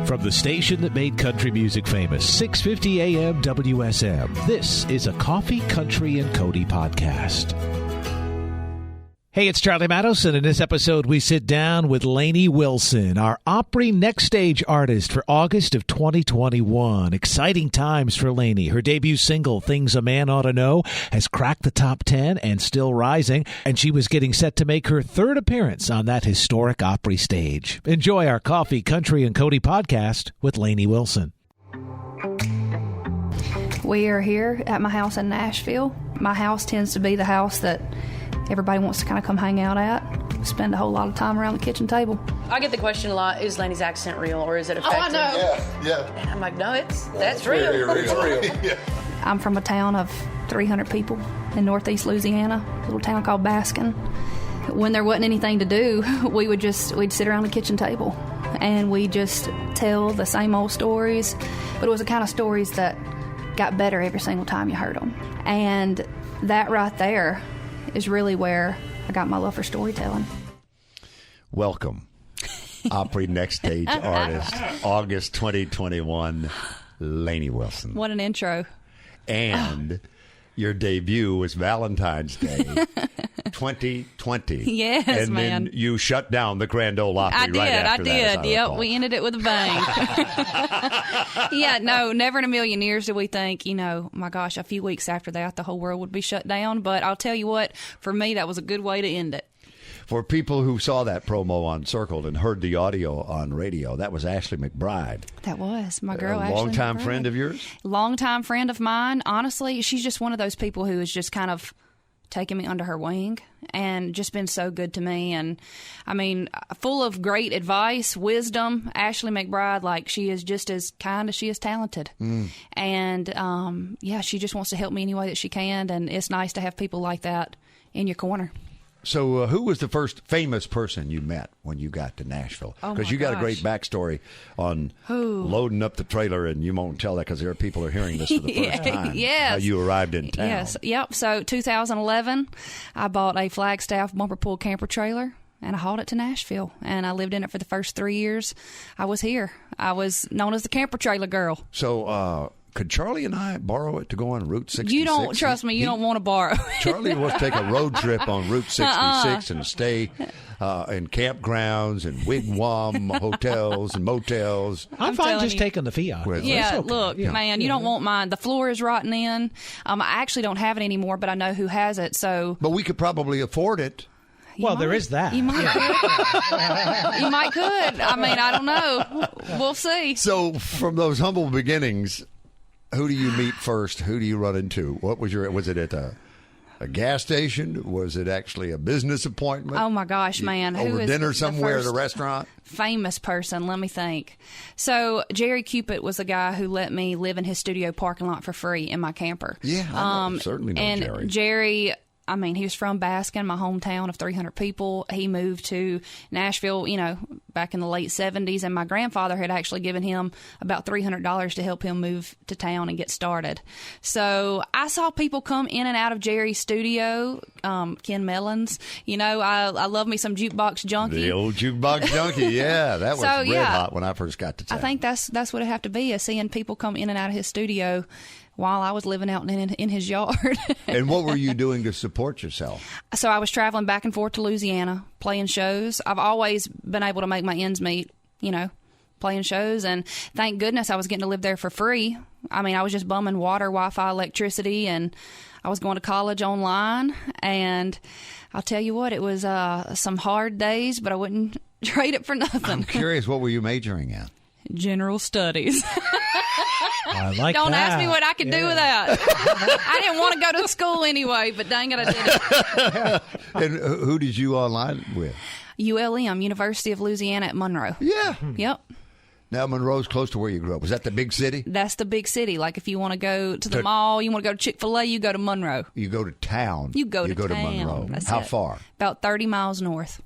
From the station that made country music famous, 650 AM WSM, this is a Coffee, Country, and Cody podcast. Hey, it's Charlie Matos, and in this episode, we sit down with Lainey Wilson, our Opry NextStage artist for August of 2021. Exciting times for Lainey. Her debut single, Things a Man Ought to Know, has cracked the top 10 and still rising, and she was getting set to make her third appearance on that historic Opry stage. Enjoy our Coffee, Country, and Cody podcast with Lainey Wilson. We are here at my house in Nashville. My house tends to be the house that everybody wants to kind of come hang out at, spend a whole lot of time around the kitchen table. I get the question a lot, is Lainey's accent real or is it effective? Oh, I know. Yeah. And I'm like, no, that's real. It's real. Yeah. I'm from a town of 300 people in northeast Louisiana, a little town called Baskin. When there wasn't anything to do, we'd sit around the kitchen table and we'd just tell the same old stories. But it was the kind of stories that got better every single time you heard them. And that right there is really where I got my love for storytelling. Welcome, Opry NextStage artist, August 2021, Lainey Wilson. What an intro. And your debut was Valentine's Day 2020. Yes, and man. And then you shut down the Grand Ole Opry I did. right after that. Yep, we ended it with a bang. Yeah, no, never in a million years did we think, my gosh, a few weeks after that, the whole world would be shut down. But I'll tell you what, for me, that was a good way to end it. For people who saw that promo on Circled and heard the audio on radio, that was Ashley McBride. That was my girl, Ashley. A longtime McBride. friend of yours? Longtime friend of mine. Honestly, she's just one of those people who has just kind of taken me under her wing and just been so good to me. And I mean, full of great advice, wisdom. Ashley McBride, she is just as kind as she is talented. And she just wants to help me any way that she can. And it's nice to have people like that in your corner. So who was the first famous person you met when you got to Nashville? Because you got a great backstory on loading up the trailer, and you won't tell that because there are people who are hearing this for the first time. Yes. How you arrived in town. Yes. Yep. So 2011, I bought a Flagstaff bumper pull camper trailer, and I hauled it to Nashville, and I lived in it for the first 3 years I was here. I was known as the camper trailer girl. So, could Charlie and I borrow it to go on Route 66? You don't, trust me, you don't want to borrow it. Charlie wants to take a road trip on Route 66 and stay in campgrounds and wigwam hotels and motels. I'm fine just taking the Fiat. Yeah, okay. Look, man, you don't want mine. The floor is rotting in. I actually don't have it anymore, but I know who has it. So, but we could probably afford it. There is that. You might could. You might could. I mean, I don't know. We'll see. So, from those humble beginnings, who do you meet first? Who do you run into? What was was it at a gas station? Was it actually a business appointment? Oh my gosh, man. Over dinner somewhere at a restaurant? Famous person, let me think. So Jerry Cupid was the guy who let me live in his studio parking lot for free in my camper. Yeah, I certainly know and Jerry. Jerry, I mean, he was from Baskin, my hometown of 300 people. He moved to Nashville, back in the late 70s, and my grandfather had actually given him about $300 to help him move to town and get started. So I saw people come in and out of Jerry's studio, Ken Mellons. I love me some Jukebox Junkie. The old Jukebox Junkie, yeah. That was red hot when I first got to town. I think that's what it have to be, is seeing people come in and out of his studio while I was living out in his yard. And what were you doing to support yourself? So I was traveling back and forth to Louisiana, playing shows. I've always been able to make my ends meet, playing shows. And thank goodness I was getting to live there for free. I mean, I was just bumming water, Wi-Fi, electricity, and I was going to college online. And I'll tell you what, it was some hard days, but I wouldn't trade it for nothing. I'm curious, what were you majoring in? General studies. I like Don't that. ask me what I could do with that. I didn't want to go to school anyway, but dang it, I did it. And who did you online with? ULM, University of Louisiana at Monroe. Yeah. Yep. Now, Monroe's close to where you grew up. Was that the big city? That's the big city. Like if you want to go to the mall, you want to go to Chick-fil-A, you go to Monroe. You go to town. You go to Monroe. That's How it. far? About 30 miles north.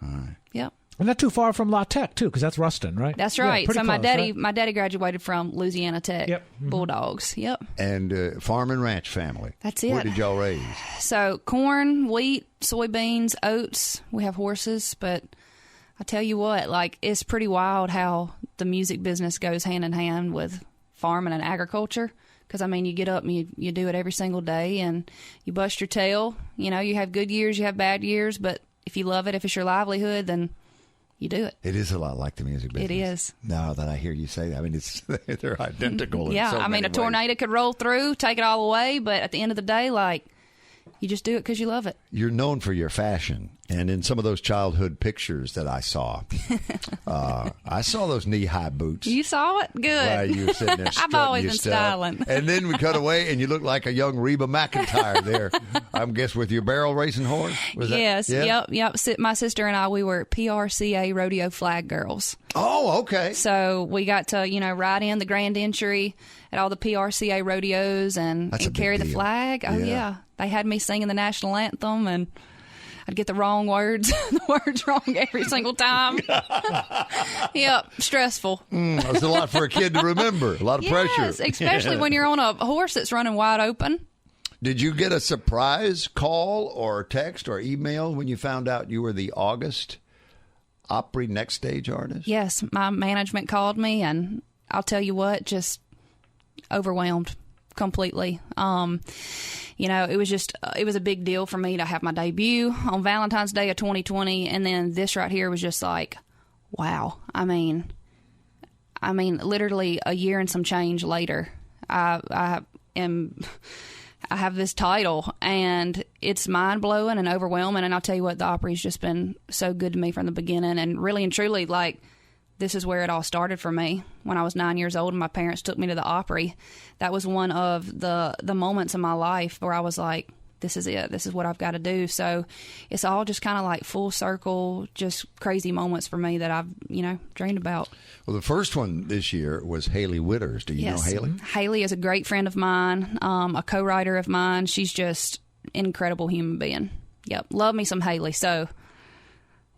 All right. Yep. And not too far from La Tech, too, because that's Ruston, right? That's right. Yeah, so my close, my daddy graduated from Louisiana Tech. Yep. Mm-hmm. Bulldogs. Yep. And farm and ranch family. That's it. Where did y'all raise? So corn, wheat, soybeans, oats. We have horses, but I tell you what, like it's pretty wild how the music business goes hand in hand with farming and agriculture. Because, I mean, you get up and you do it every single day, and you bust your tail. You know, you have good years, you have bad years, but if you love it, if it's your livelihood, then you do it. It is a lot like the music business. It is. Now that I hear you say that, I mean, they're identical. Yeah, in so I mean, many a tornado ways. could roll through, take it all away, but at the end of the day, like, you just do it because you love it. You're known for your fashion, and in some of those childhood pictures that I saw those knee-high boots. You saw it? Good. While you were sitting there I've always your been stuff. styling. And then we cut away, and you look like a young Reba McEntire there. I'm guess with your barrel racing horse. Was Yes. that? Yeah? Yep. My sister and I, we were PRCA rodeo flag girls. Oh, okay. So we got to, ride in the grand entry at all the PRCA rodeos and That's a big carry the deal. flag. Oh, yeah. They had me singing the national anthem, and I'd get the wrong words, the words wrong every single time. Yep, stressful. That was a lot for a kid to remember. A lot of pressure. Yes, especially when you're on a horse that's running wide open. Did you get a surprise call or text or email when you found out you were the August Opry NextStage artist? Yes, my management called me, and I'll tell you what, just overwhelmed completely. It was a big deal for me to have my debut on Valentine's Day of 2020, and then this right here was just like, wow. I mean, literally a year and some change later, I have this title, and it's mind-blowing and overwhelming, and I'll tell you what, the Opry's just been so good to me from the beginning, and really and truly, like, this is where it all started for me. When I was 9 years old and my parents took me to the Opry, that was one of the moments in my life where I was like, this is it. This is what I've got to do. So it's all just kind of like full circle, just crazy moments for me that I've, dreamed about. Well, the first one this year was Haley Witters. Do you know Haley? Haley is a great friend of mine, a co-writer of mine. She's just an incredible human being. Yep. Love me some Haley. So,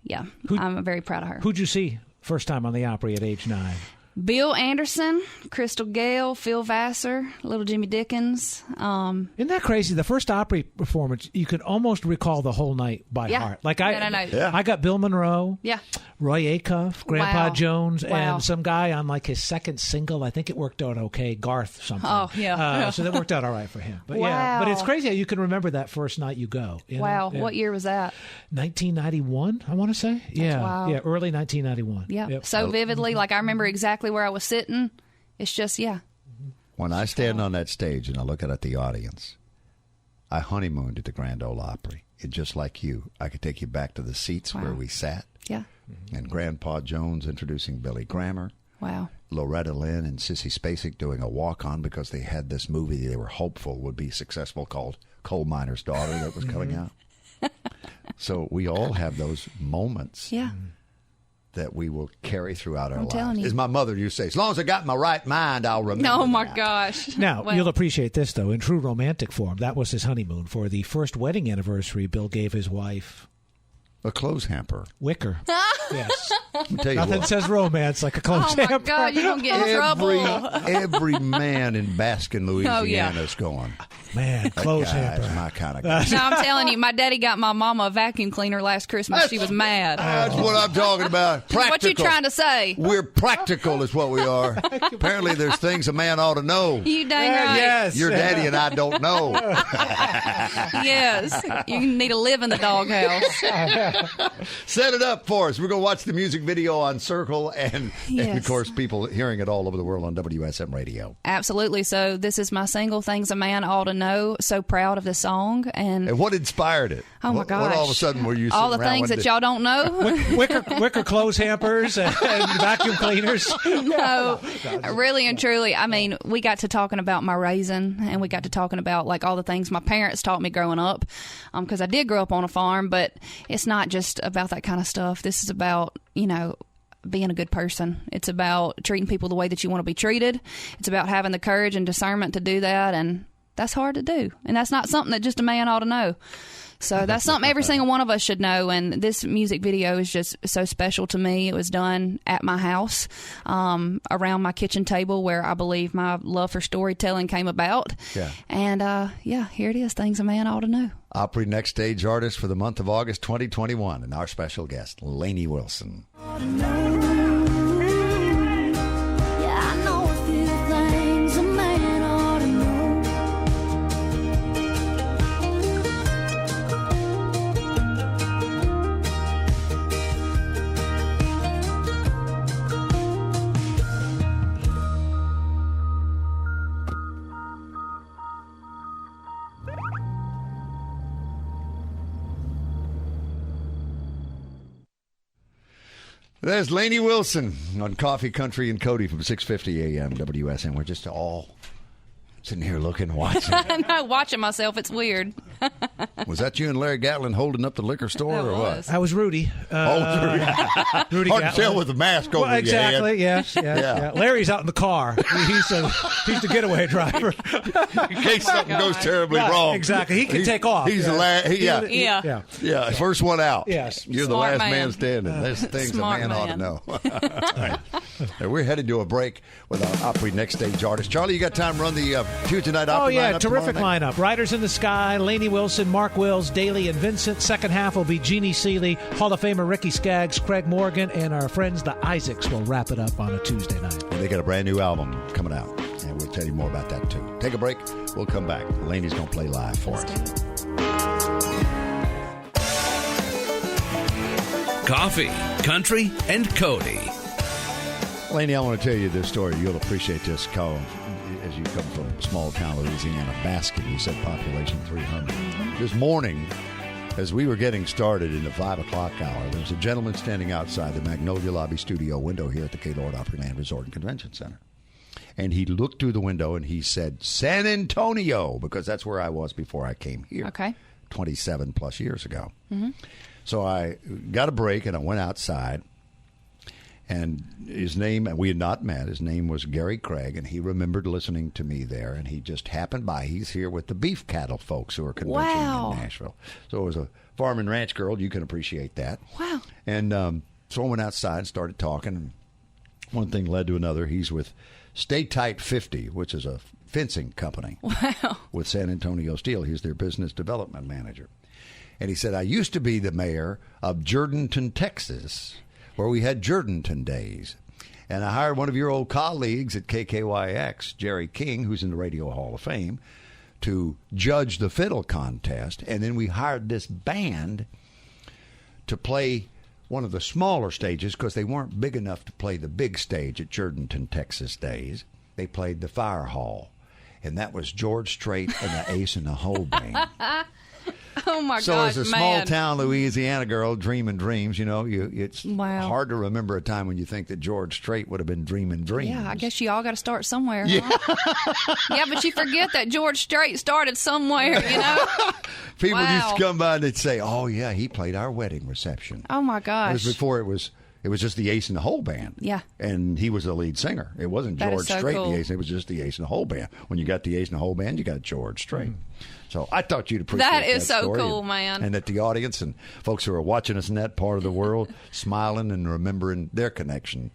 yeah, I'm very proud of her. Who'd you see first time on the Opry at age 9? Bill Anderson, Crystal Gale, Phil Vassar, Little Jimmy Dickens. Isn't that crazy? The first Opry performance, you could almost recall the whole night by heart. Like I got Bill Monroe, Roy Acuff, Grandpa Jones, and some guy on like his second single. I think it worked out okay, Garth something. Oh, yeah. So that worked out all right for him. But but it's crazy how you can remember that first night you go. Wow. What year was that? 1991, I want to say. Wow. Yeah, early 1991. Yeah, Yep. so vividly. Like I remember exactly where I was sitting. It's just, When I stand on that stage and I look out at the audience, I honeymooned at the Grand Ole Opry. It's just like you. I could take you back to the seats where we sat. Yeah. And Grandpa Jones introducing Billy Grammer. Wow. Loretta Lynn and Sissy Spacek doing a walk-on because they had this movie they were hopeful would be successful called Coal Miner's Daughter that was coming out. So we all have those moments. Yeah. That we will carry throughout our telling lives. you. As my mother used to say, as long as I got my right mind, I'll remember. Oh, my that. gosh. Now, Well, you'll appreciate this, though. In true romantic form, that was his honeymoon. For the first wedding anniversary, Bill gave his wife A clothes hamper. wicker. Yes. I'll tell you Nothing what. says romance like a clothes Oh, my hamper. God, you're going to get in trouble. Every man in Baskin, Louisiana is going, Man, clothes "That guy's hamper. my kind of guy." No, I'm telling you, my daddy got my mama a vacuum cleaner last Christmas. She was mad. That's what I'm talking about. Practical. What you trying to say? We're practical is what we are. Apparently there's things a man ought to know. You dang right. Yes. Your daddy and I don't know. Yes. You need to live in the doghouse. Set it up for us. We're going to watch the music video on Circle and of Yes. course, people hearing it all over the world on WSM Radio. Absolutely. So this is my single, Things a Man Ought to Know. So proud of the song. And what inspired it? oh, my What gosh. all of a sudden were you all the sitting around things when that y'all don't know? Wicker clothes hampers and vacuum cleaners. No, really and truly. I mean, we got to talking about my raising, and we got to talking about like all the things my parents taught me growing up, because I did grow up on a farm, but it's not just about that kind of stuff. This is about, being a good person. It's about treating people the way that you want to be treated. It's about having the courage and discernment to do that, and that's hard to do. And that's not something that just a man ought to know. So that's something every single one of us should know. And this music video is just so special to me. It was done at my house, around my kitchen table, where I believe my love for storytelling came about. Yeah. And here it is, Things a Man Ought to Know. Opry NextStage artist for the month of August 2021, and our special guest, Lainey Wilson. There's Lainey Wilson on Coffee, Country, and Cody from 6:50 a.m. WSN. We're just all sitting here looking, watching. I'm not watching myself. It's weird. Was that you and Larry Gatlin holding up the liquor store or what? I was Rudy. Rudy Hard to Gatlin. Tell with the mask over exactly, your head. Yes. Yeah. Larry's out in the car. He's the getaway driver. In case something goes terribly wrong. Exactly. He can take off. He's the last. Yeah. First one out. Yes. You're the last man standing. There's things Smart a man ought to man. know. Right. We're headed to a break with our Opry NextStage artist. Charlie, you got time to run the Tuesday night Opry lineup? Terrific lineup. Riders in the Sky, Lainey Wilson, Mark Wills, Daly, and Vincent. Second half will be Jeannie Seeley, Hall of Famer Ricky Skaggs, Craig Morgan, and our friends the Isaacs will wrap it up on a Tuesday night. And they got a brand new album coming out, and we'll tell you more about that too. Take a break. We'll come back. Lainey's going to play live for us. Coffee, Country, and Cody. Lainey, I want to tell you this story. You'll appreciate this call. As you come from small town Louisiana, Baskin, you said population 300. This morning, as we were getting started in the 5 o'clock hour, there was a gentleman standing outside the Magnolia Lobby studio window here at the Gaylord Opryland Resort and Convention Center. And he looked through the window and he said, San Antonio, because that's where I was before I came here. Okay. 27 plus years ago. Mm-hmm. So I got a break and I went outside. And his name, we had not met, his name was Gary Craig, and he remembered listening to me there, and he just happened by. He's here with the beef cattle folks who are conventioning in Nashville. So it was a farm and ranch girl. You can appreciate that. Wow. And so I went outside and started talking, and one thing led to another. He's with Stay Tight 50, which is a fencing company. Wow. With San Antonio Steel. He's their business development manager. And he said, I used to be the mayor of Jourdanton, Texas, where we had Jourdanton Days. And I hired one of your old colleagues at KKYX, Jerry King, who's in the Radio Hall of Fame, to judge the fiddle contest. And then we hired this band to play one of the smaller stages because they weren't big enough to play the big stage at Jourdanton, Texas Days. They played the Fire Hall. And that was George Strait and the Ace in the Hole Band. Oh, my God, So as a small-town Louisiana girl dreaming dreams, it's hard to remember a time when you think that George Strait would have been dreaming dreams. Yeah, I guess you all got to start somewhere. Yeah. Huh? Yeah, but you forget that George Strait started somewhere, People used to come by and they'd say, oh, yeah, he played our wedding reception. Oh, my gosh. It was before it was just the Ace in the Hole Band. Yeah. And he was the lead singer. It wasn't George Strait, the Ace. It was just the Ace in the Hole Band. When you got the Ace in the Hole Band, you got George Strait. Mm. So I thought you'd appreciate that. That is so story, cool, man. And that the audience and folks who are watching us in that part of the world smiling and remembering their connection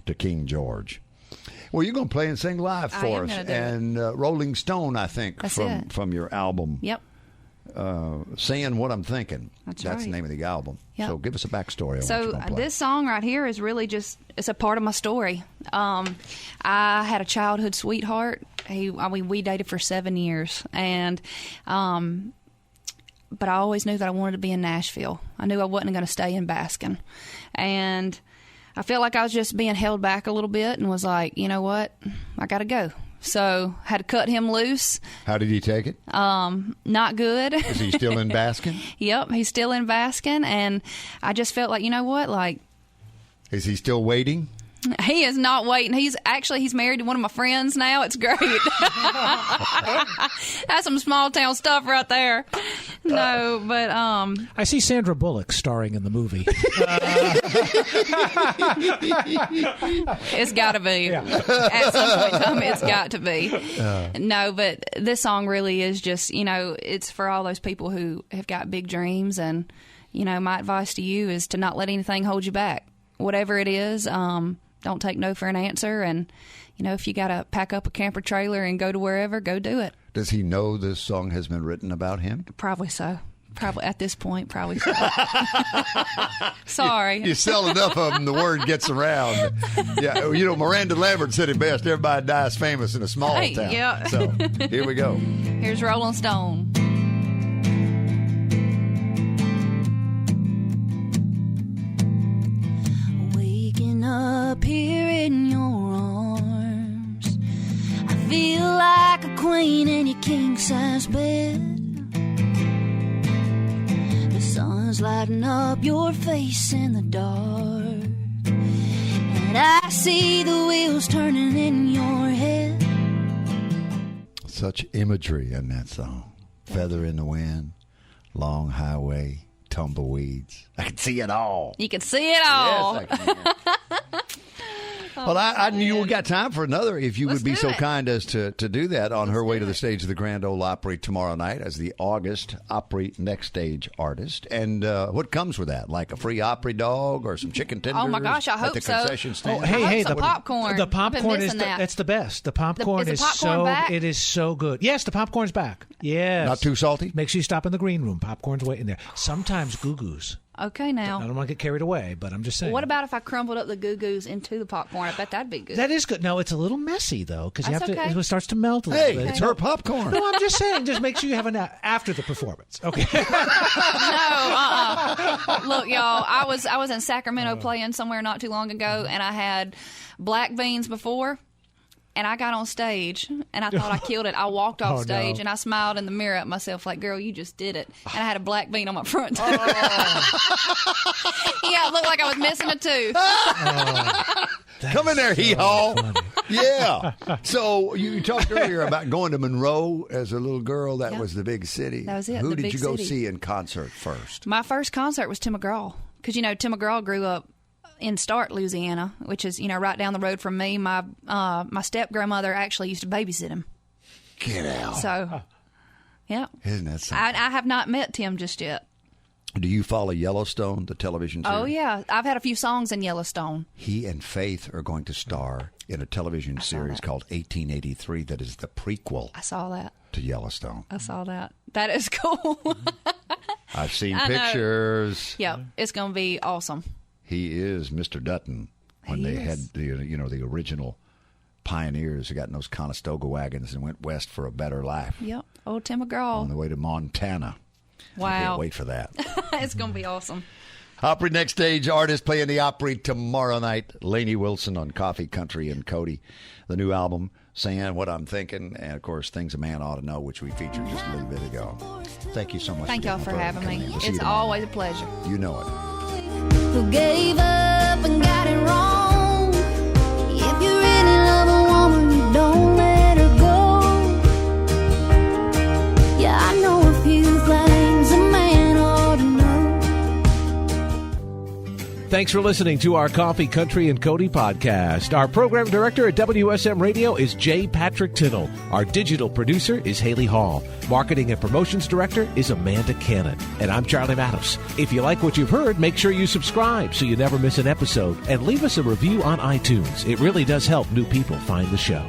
to King George. Well, you're going to play and sing live for us. And Rolling Stone, I think, from your album. Yep. Saying What I'm Thinking. That's right. the name of the album. Yep. So give us a backstory on what So you're gonna play. this song right here is really it's a part of my story. I had a childhood sweetheart. We dated for 7 years, and but I always knew that I wanted to be in Nashville. I knew I wasn't going to stay in Baskin, and I felt like I was just being held back a little bit, and was like, you know what, I got to go. So had to cut him loose. How did he take it? Not good. Is he still in Baskin? Yep, he's still in Baskin, and I just felt like, you know what, like. Is he still waiting? He is not waiting. He's married to one of my friends now. It's great. That's some small town stuff right there. No, but I see Sandra Bullock starring in the movie. It's got to be. Yeah. At some point in time, it's got to be. No, but this song really is just, it's for all those people who have got big dreams. And, my advice to you is to not let anything hold you back. Whatever it is, don't take no for an answer. And, if you got to pack up a camper trailer and go to wherever, go do it. Does he know this song has been written about him? Probably so. Probably at this point, probably so. Sorry. You sell enough of them, the word gets around. Yeah, Miranda Lambert said it best. Everybody dies famous in a small town. Yeah. So here we go. Here's Rolling Stone. Waking up here in your arms, I feel like a queen in your king-size bed. The sun's lighting up your face in the dark. And I see the wheels turning in your head. Such imagery in that song. Feather in the wind, long highway, tumbleweeds. I can see it all. You can see it all. Yes, I can. Well, I knew we got time for another, if you would be so kind as to do that on her way to the stage of the Grand Ole Opry tomorrow night as the August Opry NextStage artist. And what comes with that? Like a free Opry dog or some chicken tenders? Oh, my gosh, I hope at the so. concession stand? Oh, hey, the popcorn. The popcorn is that's the best. The popcorn is the popcorn back? It is so good. Yes, the popcorn's back. Yes. Not too salty? Make sure you stop in the green room. Popcorn's waiting there. Sometimes Goo-Goos. Okay, now. I don't want to get carried away, but I'm just saying. What about if I crumbled up the Goo-Goos into the popcorn? I bet that'd be good. That is good. No, it's a little messy, though, because you have That's okay. to. It starts to melt a little bit. Hey, it's her popcorn. No, I'm just saying. Just make sure you have an after the performance. Okay. Look, y'all, I was in Sacramento playing somewhere not too long ago, and I had black beans before. And I got on stage, and I thought I killed it. I walked off stage, and I smiled in the mirror at myself like, girl, you just did it. And I had a black bean on my front tooth. Yeah, it looked like I was missing a tooth. Come in there, hee-haw. Yeah. So you talked earlier about going to Monroe as a little girl. That was the big city. That was it, Who the did big you go city. see in concert first? My first concert was Tim McGraw. Because, Tim McGraw grew up in Stark, Louisiana, which is, right down the road from me. My step-grandmother actually used to babysit him. Get out. So, yeah. Isn't that something? I have not met Tim just yet. Do you follow Yellowstone, the television series? Oh, yeah. I've had a few songs in Yellowstone. He and Faith are going to star in a television series called 1883 that is the prequel I saw that. to Yellowstone. I saw that. That is cool. I've seen I know. pictures. Yeah, it's going to be awesome. He is Mr. Dutton when they had the original pioneers who got in those Conestoga wagons and went west for a better life. Yep. Old Tim McGraw. On the way to Montana. Wow. I can't wait for that. It's going to be awesome. Opry NextStage artist playing the Opry tomorrow night. Lainey Wilson on Coffee, Country, and Cody. The new album, Saying What I'm Thinking, and, of course, Things a Man Ought to Know, which we featured just a little bit ago. Thank you so much. Thank y'all for having me. It's always a pleasure. You know it. Who gave up and got it wrong? If you really love a woman, you don't let her go. Yeah, I know a few things a man ought to know. Thanks for listening to our Coffee, Country, and Cody podcast. Our program director at WSM Radio is J. Patrick Tittle. Our digital producer is Haley Hall. Marketing and promotions director is Amanda Cannon. And I'm Charlie Matos. If you like what you've heard, make sure you subscribe so you never miss an episode. And leave us a review on iTunes. It really does help new people find the show.